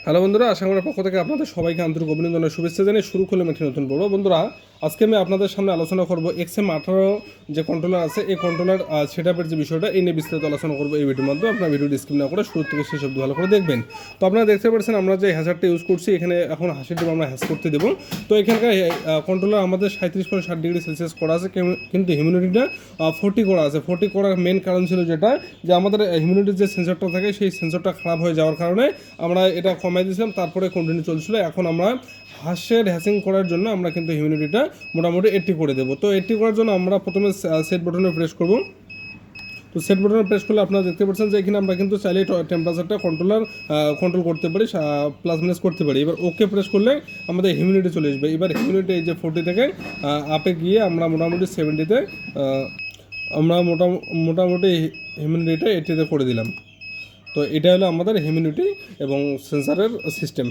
Hello বন্ধুরা, আশা করি পক্ষ থেকে আপনাদের সবাইকে আন্তরিক অভিনন্দনের শুভেচ্ছা জানিয়ে শুরু করলাম একটি নতুন পর্ব। বন্ধুরা, আজকে আমি আপনাদের সামনে আলোচনা করব XM18 যে কন্ট্রোলার আছে, এই কন্ট্রোলার সেটআপের যে বিষয়টা এই নিয়ে বিস্তারিত আলোচনা করবো এই ভিডিওর মধ্যে। আপনার ভিডিওটি স্কিপ না করে শুরু থেকে শেষ অবধি ভালো করে দেখবেন। তো আপনারা দেখতে পাচ্ছেন আমরা যে হ্যাজারটা ইউজ করছি, এখানে এখন 80 ডিগ্রি আমরা হ্যাশ করতে দেবো। তো এখানকার কন্ট্রোলার আমাদের 37.7 ডিগ্রি সেলসিয়াস করা আছে, কিন্তু হিউমিডিটিটা 40 করা আছে। 40 করার মেন কারণ ছিল যেটা, যে আমাদের হিউমিডিটির যে সেন্সরটা থাকে সেই সেন্সরটা খারাপ হয়ে যাওয়ার কারণে আমরা এটা কমাই দিয়েছিলাম, তারপরে কন্টিনিউ চলছিল। এখন আমরা হ্যাশিং করার জন্য আমরা কিন্তু হিউমিডিটিটা মোটামুটি 80 করে দেবো। তো 80 করার জন্য আমরা প্রথমে সেট বাটনে প্রেস করব। তো সেট বাটনে প্রেস করলে আপনারা দেখতে পাচ্ছেন যে এখানে আমরা কিন্তু চাইলে টেম্পারেচারটা কন্ট্রোল করতে পারি, প্লাস মাইনাস করতে পারি। এবার ওকে প্রেস করলে আমাদের হিউমিডিটি চলে আসবে। এবার হিউমিডিটি এই যে 40 থেকে আপে গিয়ে আমরা মোটামুটি 70-তে আমরা মোটামুটি হিউমিডিটিটা 80-তে করে দিলাম। তো এটা হলো আমাদের হিউমিডিটি এবং সেন্সারের সিস্টেম।